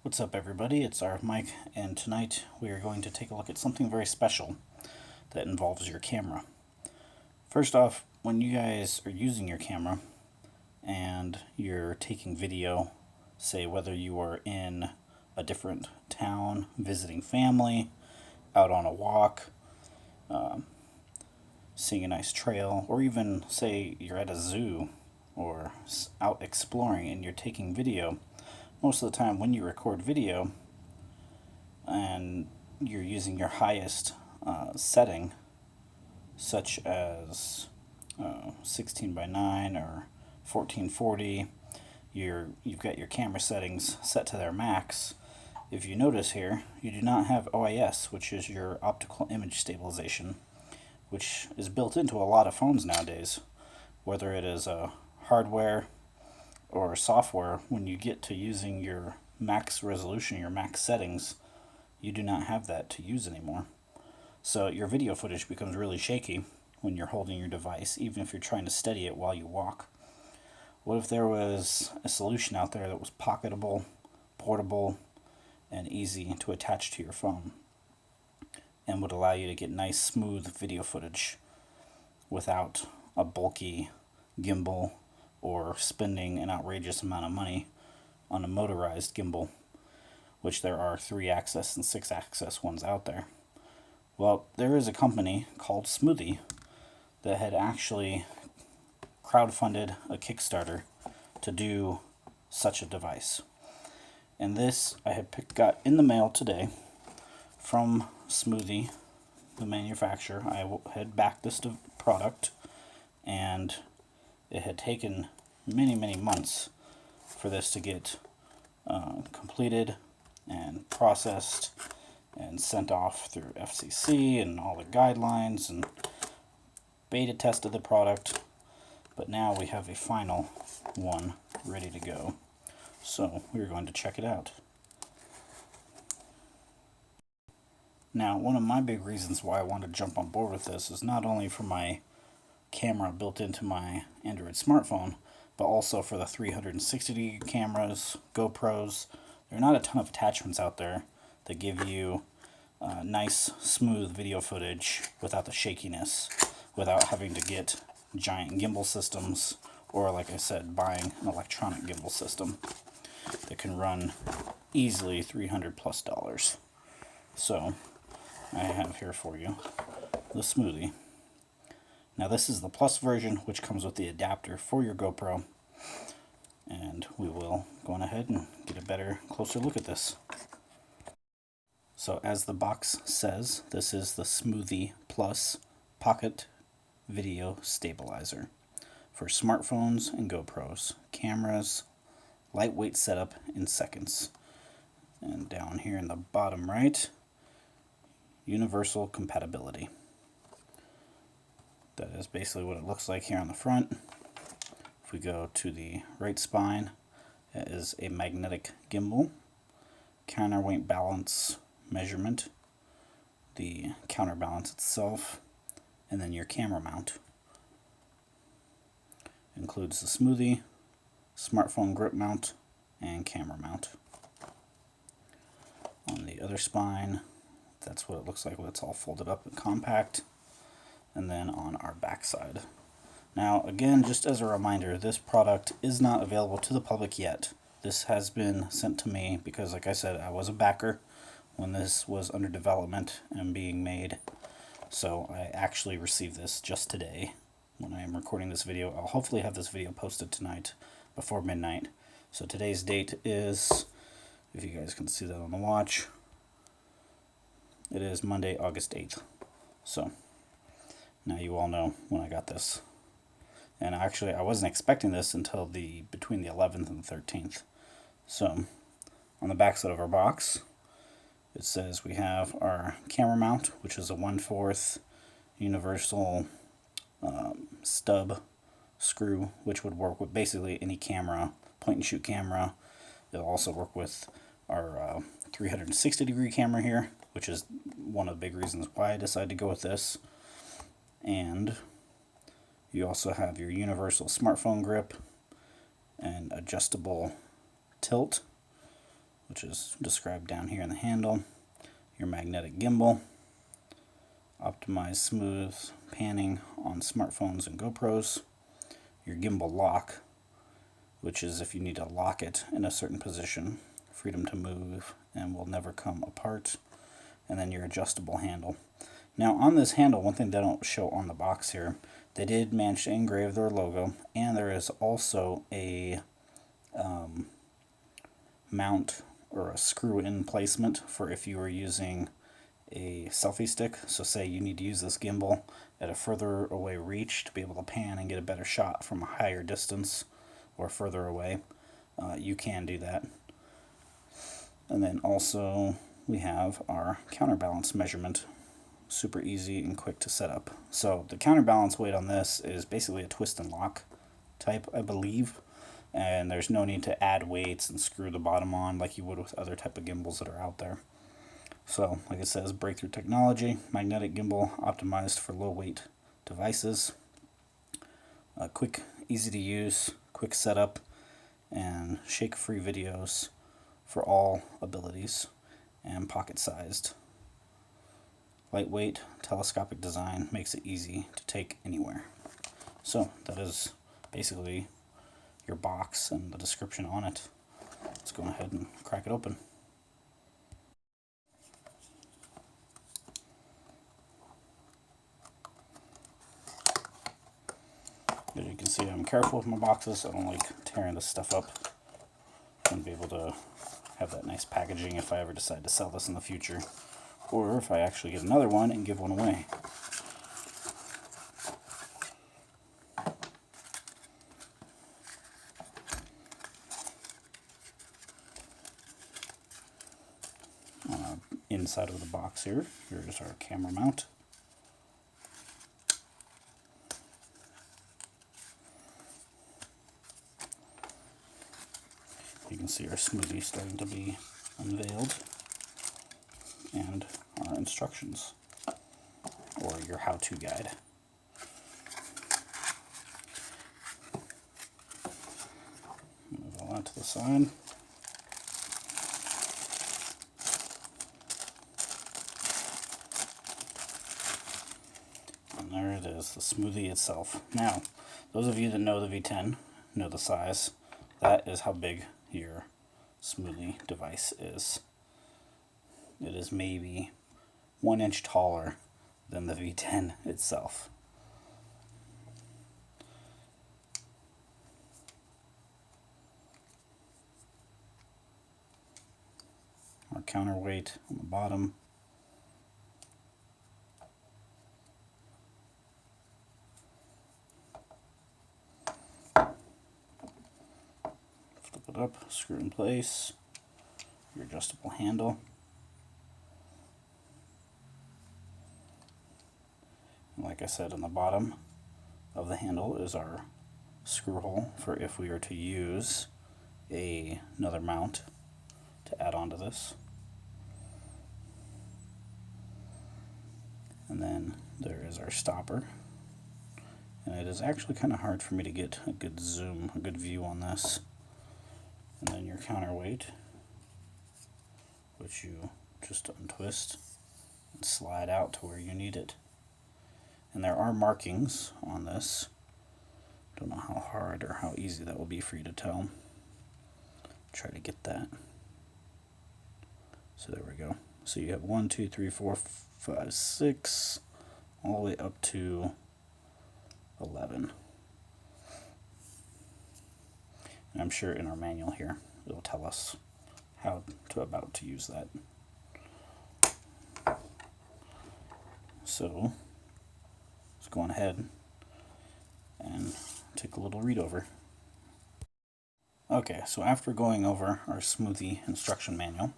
What's up, everybody? It's our Mike, and tonight we are going to take a look at something very special that involves your camera. First off, when you guys are using your camera and you're taking video, say whether you are in a different town, visiting family, out on a walk, seeing a nice trail, or even say you're at a zoo or out exploring and you're taking video, most of the time when you record video and you're using your highest setting, such as 16 by 9 or 1440, you've got your camera settings set to their max. If you notice here, you do not have OIS, which is your optical image stabilization, which is built into a lot of phones nowadays, whether it is hardware or software. When you get to using your max resolution, your max settings, you do not have that to use anymore. So your video footage becomes really shaky when you're holding your device, even if you're trying to steady it while you walk. What if there was a solution out there that was pocketable, portable, and easy to attach to your phone, and would allow you to get nice, smooth video footage without a bulky gimbal or spending an outrageous amount of money on a motorized gimbal, which there are 3-axis and 6-axis ones out there? Well, there is a company called Smoothie that had actually crowdfunded a Kickstarter to do such a device. And this I had got in the mail today from Smoothie, the manufacturer. I had backed this product, and it had taken many months for this to get completed and processed and sent off through FCC and all the guidelines, and beta tested the product. But now we have a final one ready to go. So we're going to check it out. Now, one of my big reasons why I want to jump on board with this is not only for my camera built into my Android smartphone, but also for the 360-degree cameras, GoPros. There are not a ton of attachments out there that give you nice, smooth video footage without the shakiness, without having to get giant gimbal systems, or, like I said, buying an electronic gimbal system that can run easily $300+. So I have here for you the Smoothie. Now, this is the Plus version, which comes with the adapter for your GoPro, and we will go on ahead and get a better, closer look at this. So, as the box says, this is the Smoothie Plus Pocket Video Stabilizer for smartphones and GoPros, cameras, lightweight setup in seconds. And down here in the bottom right, universal compatibility. That is basically what it looks like here on the front. If we go to the right spine, it is a magnetic gimbal, counterweight balance measurement, the counterbalance itself, and then your camera mount. Includes the Smoothie, smartphone grip mount, and camera mount. On the other spine, that's what it looks like when it's all folded up and compact. And then on our back side. Now, again, just as a reminder, this product is not available to the public yet. This has been sent to me because, like I said, I was a backer when this was under development and being made. So I actually received this just today when I am recording this video. I'll hopefully have this video posted tonight before midnight. So today's date is, if you guys can see that on the watch, it is Monday, August 8th. So now you all know when I got this. And actually, I wasn't expecting this until between the 11th and the 13th. So on the back side of our box, it says we have our camera mount, which is a 1/4 universal stub screw, which would work with basically any camera, point and shoot camera. It'll also work with our 360-degree camera here, which is one of the big reasons why I decided to go with this. And you also have your universal smartphone grip and adjustable tilt, which is described down here in the handle, your magnetic gimbal, optimized smooth panning on smartphones and GoPros, your gimbal lock, which is if you need to lock it in a certain position, freedom to move and will never come apart, and then your adjustable handle. Now on this handle, one thing they don't show on the box here, they did manage to engrave their logo, and there is also a mount or a screw-in placement for if you were using a selfie stick. So say you need to use this gimbal at a further away reach to be able to pan and get a better shot from a higher distance or further away, you can do that. And then also we have our counterbalance measurement. Super easy and quick to set up. So the counterbalance weight on this is basically a twist and lock type, I believe, and there's no need to add weights and screw the bottom on like you would with other type of gimbals that are out there. So like it says, breakthrough technology, magnetic gimbal optimized for low weight devices, quick, easy to use, quick setup, and shake free videos for all abilities, and pocket sized. Lightweight, telescopic design makes it easy to take anywhere. So that is basically your box and the description on it. Let's go ahead and crack it open. As you can see, I'm careful with my boxes. I don't like tearing this stuff up. And be able to have that nice packaging if I ever decide to sell this in the future, or if I actually get another one and give one away. Inside of the box here, here's our camera mount. You can see our smoothie starting to be unveiled, and our instructions, or your how-to guide. Move all that to the side. And there it is, the smoothie itself. Now, those of you that know the V10 know the size. That is how big your smoothie device is. It is maybe 1 inch taller than the V10 itself. Our counterweight on the bottom. Flip it up, screw in place. Your adjustable handle. Like I said, on the bottom of the handle is our screw hole for if we were to use another mount to add onto this. And then there is our stopper. And it is actually kind of hard for me to get a good zoom, a good view on this. And then your counterweight, which you just untwist and slide out to where you need it. And there are markings on this. Don't know how hard or how easy that will be for you to tell. Try to get that. So there we go. So you have 1, 2, 3, 4, 5, 6, all the way up to 11. And I'm sure in our manual here it'll tell us how to use that. So let's go on ahead and take a little read over. Okay, so after going over our Smoothie instruction manual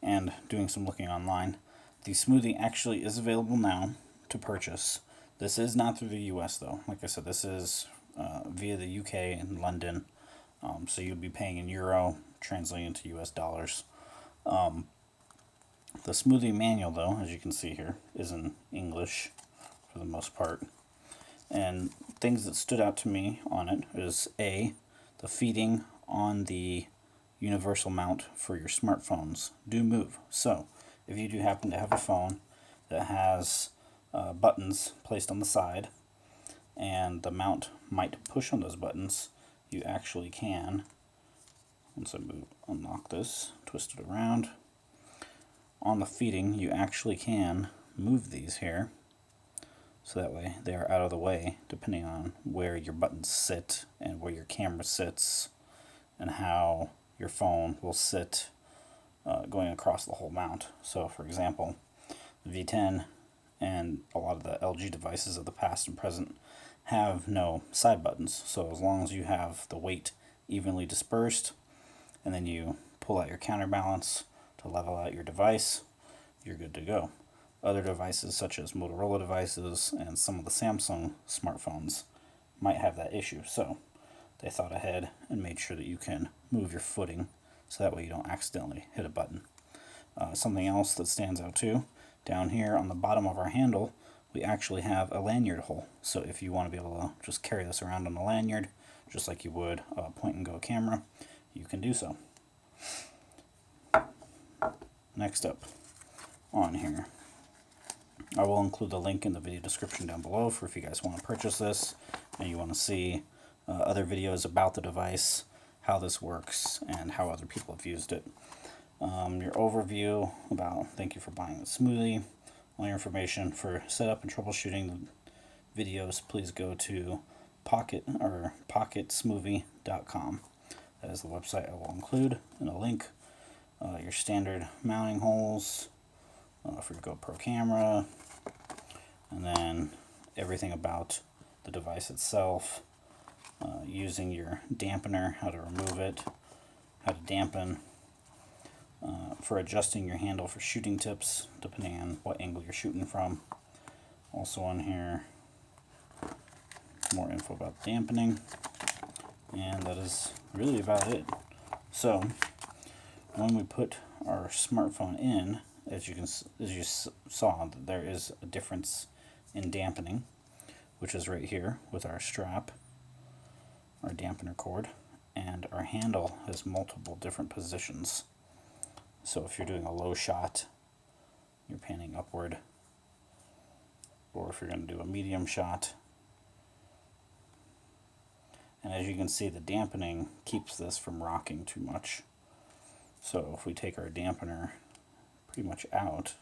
and doing some looking online, the Smoothie actually is available now to purchase. This is not through the US though. Like I said, this is via the UK and London. So you'll be paying in euro, translating into US dollars. The Smoothie manual though, as you can see here, is in English for the most part. And things that stood out to me on it is A, the feeding on the universal mount for your smartphones do move. So if you do happen to have a phone that has buttons placed on the side and the mount might push on those buttons, you actually can, once I unlock this, twist it around, on the feeding you actually can move these here, so that way they are out of the way depending on where your buttons sit and where your camera sits and how your phone will sit going across the whole mount. So for example, the V10 and a lot of the LG devices of the past and present have no side buttons. So as long as you have the weight evenly dispersed and then you pull out your counterbalance to level out your device, you're good to go. Other devices such as Motorola devices and some of the Samsung smartphones might have that issue. So they thought ahead and made sure that you can move your footing so that way you don't accidentally hit a button. Something else that stands out too, down here on the bottom of our handle, we actually have a lanyard hole. So if you want to be able to just carry this around on a lanyard, just like you would a point and go camera, you can do so. Next up on here, I will include the link in the video description down below for if you guys want to purchase this and you want to see other videos about the device, how this works, and how other people have used it. Your overview about thank you for buying the Smoothie. All your information for setup and troubleshooting the videos, please go to pocketsmoothie.com. That is the website I will include in a link. Your standard mounting holes for your GoPro camera, and then everything about the device itself, using your dampener, how to remove it, how to dampen, for adjusting your handle for shooting tips depending on what angle you're shooting from. Also on here, more info about dampening, and that is really about it. So when we put our smartphone in, as you saw, there is a difference in dampening, which is right here with our strap, our dampener cord, and our handle has multiple different positions. So if you're doing a low shot, you're panning upward, or if you're going to do a medium shot. And as you can see, the dampening keeps this from rocking too much. So if we take our dampener pretty much out,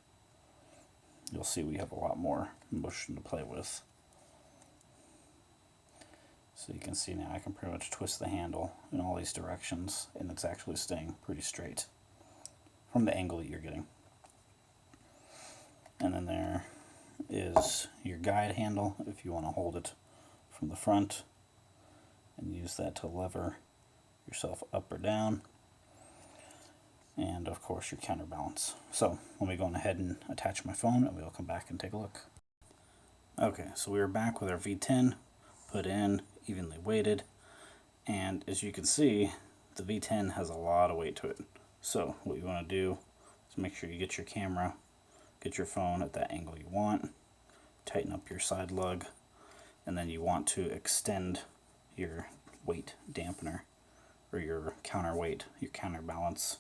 you'll see we have a lot more motion to play with. So you can see now I can pretty much twist the handle in all these directions and it's actually staying pretty straight from the angle that you're getting. And then there is your guide handle if you want to hold it from the front and use that to lever yourself up or down. And of course your counterbalance. So let me go ahead and attach my phone and we'll come back and take a look. Okay, so we are back with our V10 put in, evenly weighted, and as you can see, the V10 has a lot of weight to it. So what you want to do is make sure you get your camera, get your phone at that angle you want, tighten up your side lug, and then you want to extend your weight dampener or your counterweight, your counterbalance.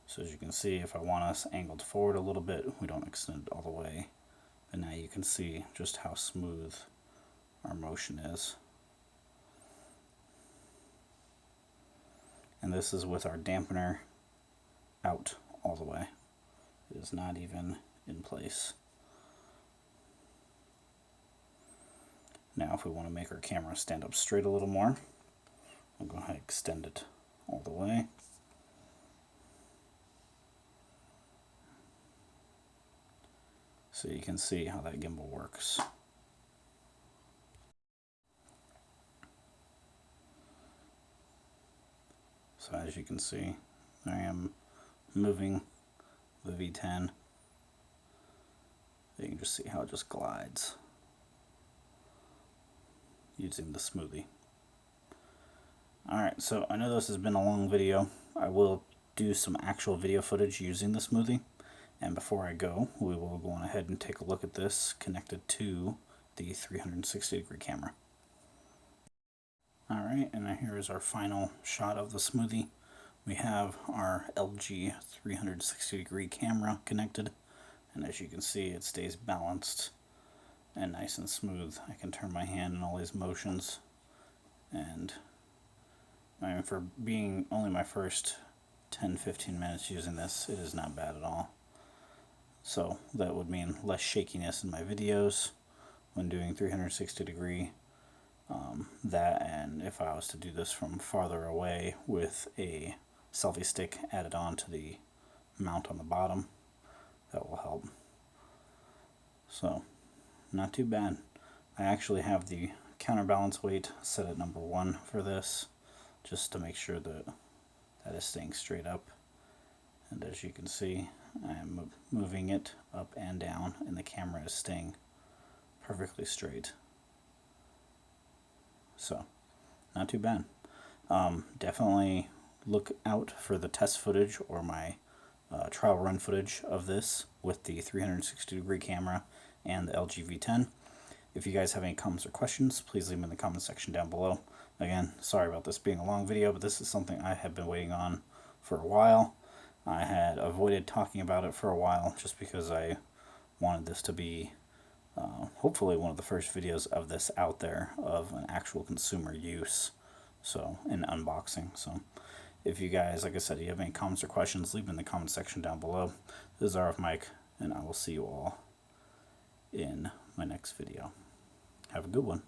So as you can see, if I want us angled forward a little bit, we don't extend it all the way. And now you can see just how smooth our motion is. And this is with our dampener out all the way. It is not even in place. Now if we want to make our camera stand up straight a little more, I'll go ahead and extend it all the way. So you can see how that gimbal works. So as you can see, I am moving the V10. You can just see how it just glides using the Smoothie. Alright, so I know this has been a long video. I will do some actual video footage using the Smoothie. And before I go, we will go on ahead and take a look at this connected to the 360-degree camera. Alright, and here is our final shot of the smoothie. We have our LG 360-degree camera connected, and as you can see, it stays balanced and nice and smooth. I can turn my hand in all these motions, and I mean, for being only my first 10-15 minutes using this, it is not bad at all. So that would mean less shakiness in my videos when doing 360-degree. That, and if I was to do this from farther away with a selfie stick added on to the mount on the bottom, that will help. So, not too bad. I actually have the counterbalance weight set at number 1 for this, just to make sure that that is staying straight up. And as you can see, I am moving it up and down, and the camera is staying perfectly straight. So, not too bad. Definitely look out for the test footage or my trial run footage of this with the 360-degree camera and the LG V10. If you guys have any comments or questions, please leave them in the comment section down below. Again, sorry about this being a long video, but this is something I have been waiting on for a while. I had avoided talking about it for a while just because I wanted this to be hopefully one of the first videos of this out there of an actual consumer use, so an unboxing. So if you guys, like I said, you have any comments or questions, leave them in the comment section down below. This is RF Mike, and I will see you all in my next video. Have a good one.